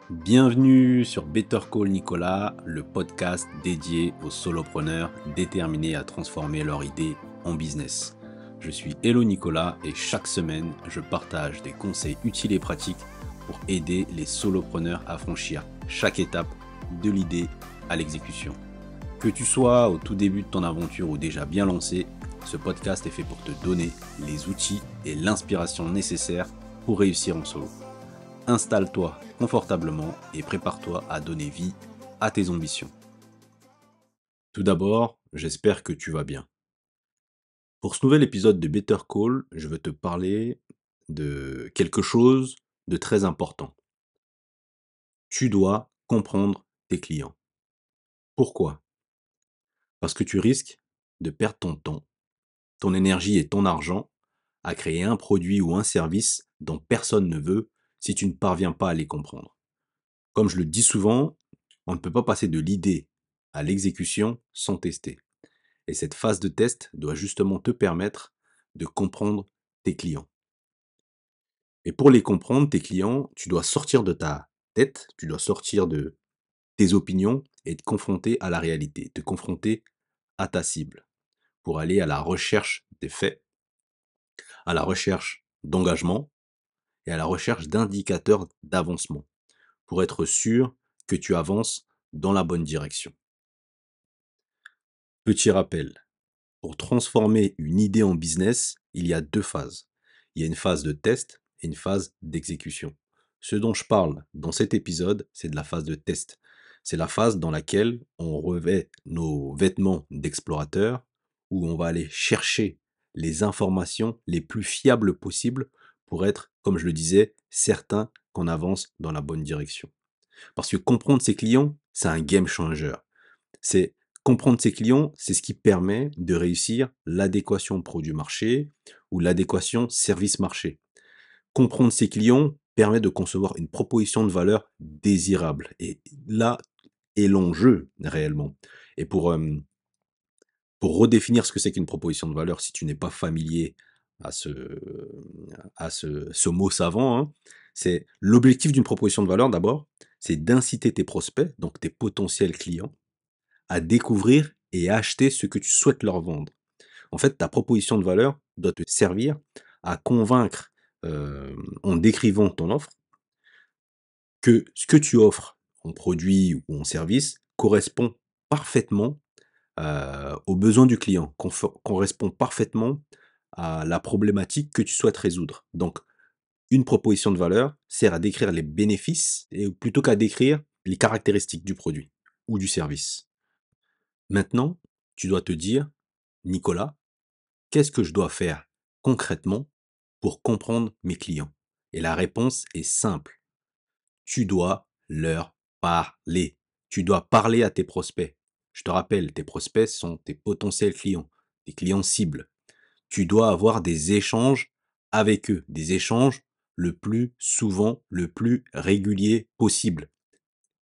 Bienvenue sur Better Call Nicolas, le podcast dédié aux solopreneurs déterminés à transformer leur idée en business. Je suis Hello Nicolas et chaque semaine, je partage des conseils utiles et pratiques pour aider les solopreneurs à franchir chaque étape de l'idée à l'exécution. Que tu sois au tout début de ton aventure ou déjà bien lancé, ce podcast est fait pour te donner les outils et l'inspiration nécessaires pour réussir en solo. Installe-toi confortablement et prépare-toi à donner vie à tes ambitions. Tout d'abord, j'espère que tu vas bien. Pour ce nouvel épisode de Better Call, je veux te parler de quelque chose de très important. Tu dois comprendre tes clients. Pourquoi ? Parce que tu risques de perdre ton temps, ton énergie et ton argent à créer un produit ou un service dont personne ne veut si tu ne parviens pas à les comprendre. Comme je le dis souvent, on ne peut pas passer de l'idée à l'exécution sans tester. Et cette phase de test doit justement te permettre de comprendre tes clients. Et pour les comprendre, tes clients, tu dois sortir de ta tête, tu dois sortir de tes opinions et te confronter à la réalité, te confronter à ta cible pour aller à la recherche des faits, à la recherche d'engagement et à la recherche d'indicateurs d'avancement pour être sûr que tu avances dans la bonne direction. Petit rappel, pour transformer une idée en business, il y a deux phases. Il y a une phase de test et une phase d'exécution. Ce dont je parle dans cet épisode, c'est de la phase de test. C'est la phase dans laquelle on revêt nos vêtements d'explorateur, où on va aller chercher les informations les plus fiables possibles pour être, comme je le disais, certain qu'on avance dans la bonne direction. Parce que comprendre ses clients, c'est un game changer. C'est comprendre ses clients, c'est ce qui permet de réussir l'adéquation produit-marché ou l'adéquation service-marché. Comprendre ses clients permet de concevoir une proposition de valeur désirable. Et là est l'enjeu réellement. Et pour redéfinir ce que c'est qu'une proposition de valeur, si tu n'es pas familier à ce mot savant, hein, c'est l'objectif d'une proposition de valeur d'abord, c'est d'inciter tes prospects, donc tes potentiels clients, à découvrir et acheter ce que tu souhaites leur vendre. En fait, ta proposition de valeur doit te servir à convaincre, en décrivant ton offre, que ce que tu offres en produit ou en service correspond parfaitement, aux besoins du client, correspond parfaitement à la problématique que tu souhaites résoudre. Donc, une proposition de valeur sert à décrire les bénéfices et plutôt qu'à décrire les caractéristiques du produit ou du service. Maintenant, tu dois te dire: «Nicolas, qu'est-ce que je dois faire concrètement pour comprendre mes clients?» Et la réponse est simple: tu dois leur parler. Tu dois parler à tes prospects. Je te rappelle, tes prospects sont tes potentiels clients, tes clients cibles. Tu dois avoir des échanges avec eux, des échanges le plus souvent, le plus régulier possible.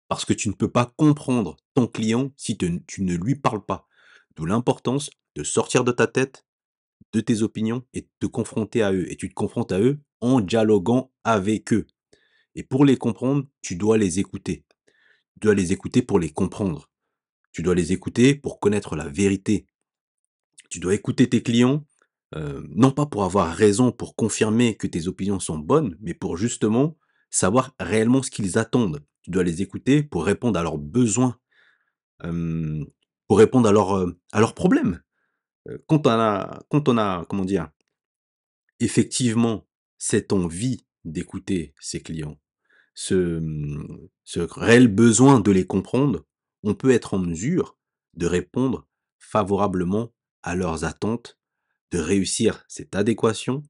Parce que tu ne peux pas comprendre ton client si tu ne lui parles pas. D'où l'importance de sortir de ta tête, de tes opinions et de te confronter à eux. Et tu te confrontes à eux en dialoguant avec eux. Et pour les comprendre, tu dois les écouter. Tu dois les écouter pour les comprendre. Tu dois les écouter pour connaître la vérité. Tu dois écouter tes clients, non pas pour avoir raison, pour confirmer que tes opinions sont bonnes, mais pour justement savoir réellement ce qu'ils attendent. Tu dois les écouter pour répondre à leurs besoins, hem, pour répondre à leurs problèmes. Quand on a, comment dire? Effectivement cette envie d'écouter ses clients, ce réel besoin de les comprendre, on peut être en mesure de répondre favorablement à leurs attentes, de réussir cette adéquation,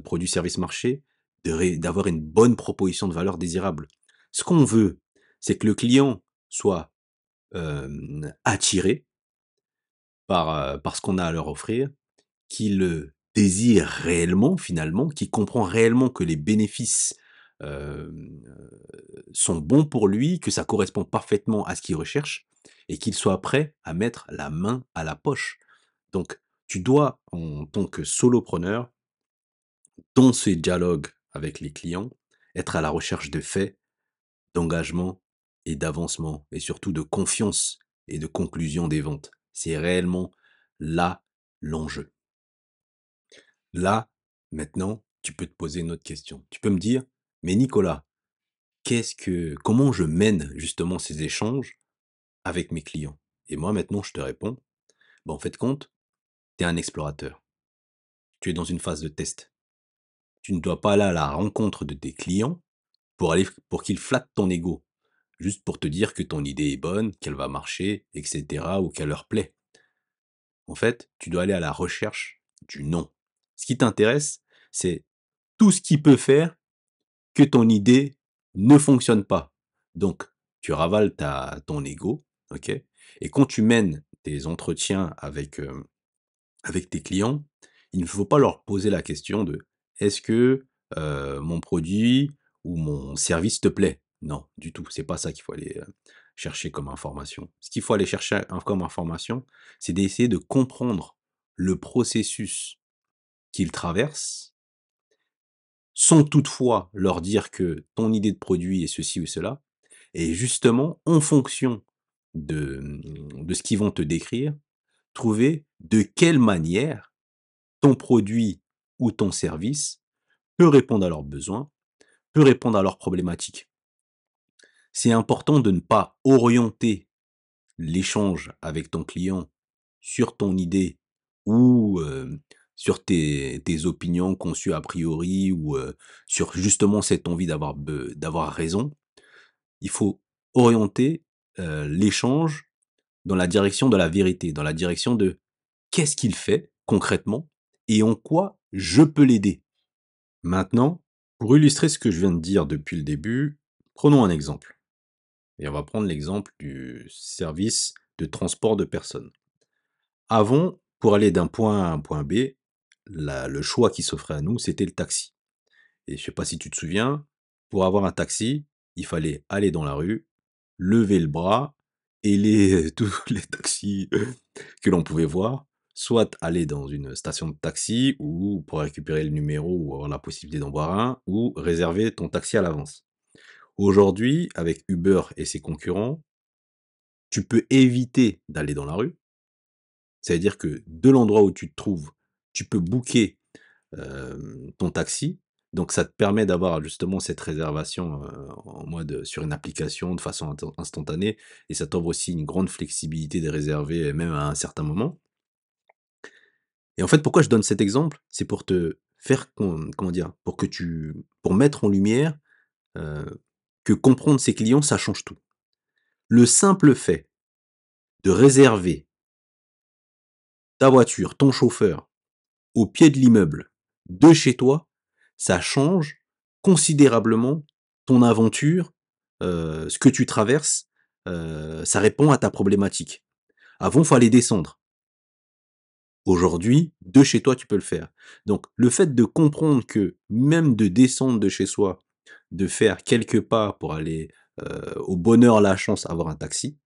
produit, service, marché, d'avoir une bonne proposition de valeur désirable. Ce qu'on veut, c'est que le client soit, attiré par ce qu'on a à leur offrir, qu'il le désire réellement finalement, qu'il comprend réellement que les bénéfices, hem, sont bons pour lui, que ça correspond parfaitement à ce qu'il recherche et qu'il soit prêt à mettre la main à la poche. Donc tu dois, en tant que solopreneur, dans ces dialogues avec les clients, être à la recherche de faits, d'engagement et d'avancement et surtout de confiance et de conclusion des ventes. C'est réellement là l'enjeu. Là, maintenant, tu peux te poser une autre question. Tu peux me dire: «Mais Nicolas, comment je mène justement ces échanges avec mes clients?» Et moi maintenant je te réponds: «Bah, en fait compte, tu es un explorateur. Tu es dans une phase de test. Tu ne dois pas aller à la rencontre de tes clients pour qu'ils flattent ton ego, juste pour te dire que ton idée est bonne, qu'elle va marcher et cetera ou qu'elle leur plaît. En fait, tu dois aller à la recherche du non. Ce qui t'intéresse, c'est tout ce qui peut faire que ton idée ne fonctionne pas. Donc, tu ravales ton ego, ok? Et quand tu mènes tes entretiens avec tes clients, il ne faut pas leur poser la question de: «Est-ce que, mon produit ou mon service te plaît?» Non, du tout, c'est pas ça qu'il faut aller, chercher comme information. Ce qu'il faut aller chercher comme information, c'est d'essayer de comprendre le processus qu'ils traversent, sans toutefois leur dire que ton idée de produit est ceci ou cela. Et justement, en fonction de ce qu'ils vont te décrire, trouver de quelle manière ton produit ou ton service peut répondre à leurs besoins, peut répondre à leurs problématiques. C'est important de ne pas orienter l'échange avec ton client sur ton idée ou sur tes opinions conçues a priori ou sur justement cette envie d'avoir raison. Il faut orienter l'échange dans la direction de la vérité, dans la direction de: qu'est-ce qu'il fait concrètement et en quoi je peux l'aider? Maintenant, pour illustrer ce que je viens de dire depuis le début, prenons un exemple. Et on va prendre l'exemple du service de transport de personnes. Avant, pour aller d'un point A à un point B, le choix qui s'offrait à nous, c'était le taxi. Et je sais pas si tu te souviens, pour avoir un taxi, il fallait aller dans la rue, lever le bras et tous les taxis que l'on pouvait voir, soit aller dans une station de taxi ou pour récupérer le numéro ou avoir la possibilité d'en voir un, ou réserver ton taxi à l'avance. Aujourd'hui, avec Uber et ses concurrents, tu peux éviter d'aller dans la rue. C'est-à-dire que de l'endroit où tu te trouves, tu peux booker ton taxi. Donc ça te permet d'avoir justement cette réservation, en mode, sur une application de façon instantanée et ça t'offre aussi une grande flexibilité de réserver même à un certain moment. Et en fait, pourquoi je donne cet exemple? C'est pour te faire comment dire? Pour mettre en lumière, heu, que comprendre ses clients, ça change tout. Le simple fait de réserver ta voiture, ton chauffeur, au pied de l'immeuble, de chez toi, ça change considérablement ton aventure, ce que tu traverses, ça répond à ta problématique. Avant, fallait descendre. Aujourd'hui, de chez toi, tu peux le faire. Donc le fait de comprendre que même de descendre de chez soi, de faire quelques pas pour aller, au bonheur, la chance, avoir un taxi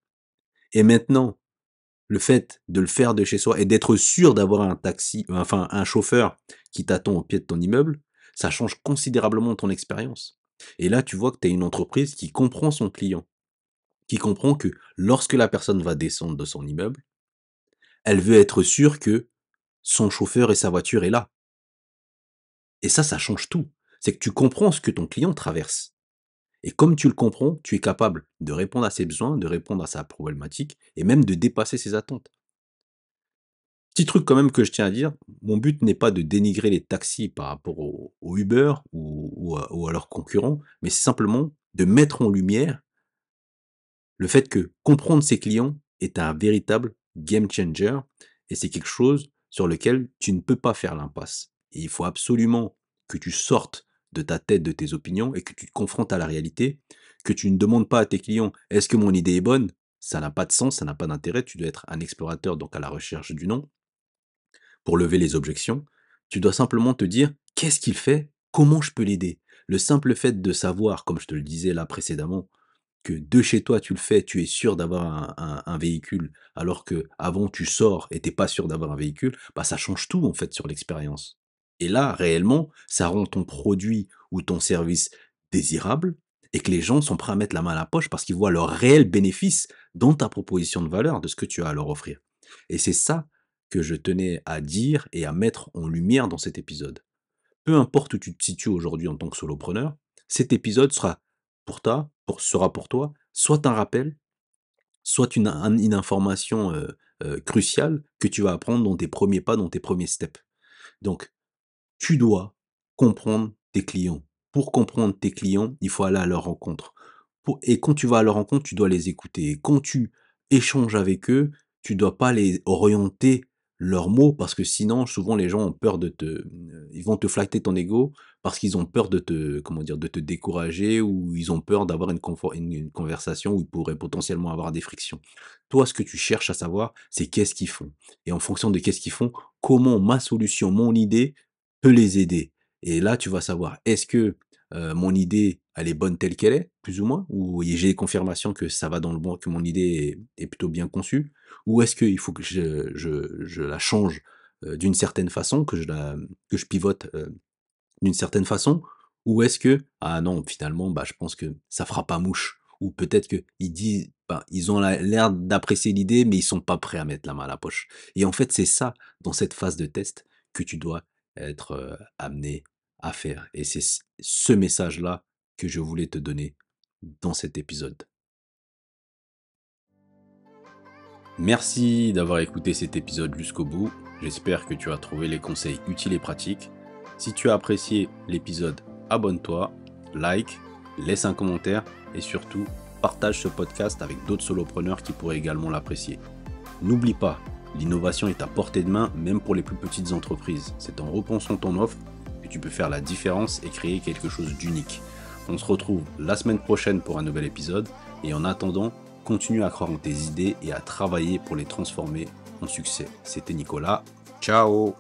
et maintenant le fait de le faire de chez soi et d'être sûr d'avoir un taxi, enfin un chauffeur qui t'attend au pied de ton immeuble, ça change considérablement ton expérience. Et là, tu vois que tu as une entreprise qui comprend son client, qui comprend que lorsque la personne va descendre de son immeuble, elle veut être sûre que son chauffeur et sa voiture est là. Et ça change tout. C'est que tu comprends ce que ton client traverse. Et comme tu le comprends, tu es capable de répondre à ses besoins, de répondre à sa problématique et même de dépasser ses attentes. Petit truc quand même que je tiens à dire, mon but n'est pas de dénigrer les taxis par rapport au Uber ou à leurs concurrents, mais c'est simplement de mettre en lumière le fait que comprendre ses clients est un véritable game changer et c'est quelque chose sur lequel tu ne peux pas faire l'impasse. Et il faut absolument que tu sortes de ta tête, de tes opinions et que tu te confrontes à la réalité, que tu ne demandes pas à tes clients: «Est-ce que mon idée est bonne?» Ça n'a pas de sens, ça n'a pas d'intérêt, tu dois être un explorateur, donc à la recherche du non pour lever les objections. Tu dois simplement te dire: «Qu'est-ce qu'il fait? Comment je peux l'aider?» Le simple fait de savoir, comme je te le disais là précédemment, que de chez toi tu le fais, tu es sûr d'avoir un véhicule, alors que avant tu sors et tu pas sûr d'avoir un véhicule, bah, ça change tout en fait sur l'expérience. Et là, réellement, ça rend ton produit ou ton service désirable et que les gens sont prêts à mettre la main à la poche parce qu'ils voient le réel bénéfice dans ta proposition de valeur, de ce que tu as à leur offrir. Et c'est ça que je tenais à dire et à mettre en lumière dans cet épisode. Peu importe où tu te situes aujourd'hui en tant que solopreneur, cet épisode sera pour toi soit un rappel, soit une information cruciale que tu vas apprendre dans tes premiers pas, dans tes premiers steps. Donc, tu dois comprendre tes clients. Pour comprendre tes clients, il faut aller à leur rencontre. Et quand tu vas à leur rencontre, tu dois les écouter. Et quand tu échanges avec eux, tu dois pas les orienter leurs mots parce que sinon, souvent, les gens ont peur ils vont te flatter ton ego parce qu'ils ont peur comment dire, de te décourager ou ils ont peur d'avoir une conversation où ils pourraient potentiellement avoir des frictions. Toi, ce que tu cherches à savoir, c'est qu'est-ce qu'ils font. Et en fonction de qu'est-ce qu'ils font, comment ma solution, mon idée peut les aider. Et là, tu vas savoir, est-ce que mon idée, elle est bonne telle qu'elle est, plus ou moins, ou j'ai confirmation que ça va dans le bon, que mon idée est plutôt bien conçue, ou est-ce qu'il faut que je la change d'une certaine façon, que je pivote d'une certaine façon, ou est-ce que, ah non, finalement, bah, je pense que ça fera pas mouche, ou peut-être qu'ils disent, bah, ils ont l'air d'apprécier l'idée, mais ils sont pas prêts à mettre la main à la poche. Et en fait, c'est ça, dans cette phase de test, que tu dois être amené à faire. Et c'est ce message-là que je voulais te donner dans cet épisode. Merci d'avoir écouté cet épisode jusqu'au bout. J'espère que tu as trouvé les conseils utiles et pratiques. Si tu as apprécié l'épisode, abonne-toi, like, laisse un commentaire et surtout, partage ce podcast avec d'autres solopreneurs qui pourraient également l'apprécier. N'oublie pas, l'innovation est à portée de main même pour les plus petites entreprises. C'est en repensant ton offre que tu peux faire la différence et créer quelque chose d'unique. On se retrouve la semaine prochaine pour un nouvel épisode et en attendant, continue à croire en tes idées et à travailler pour les transformer en succès. C'était Nicolas. Ciao!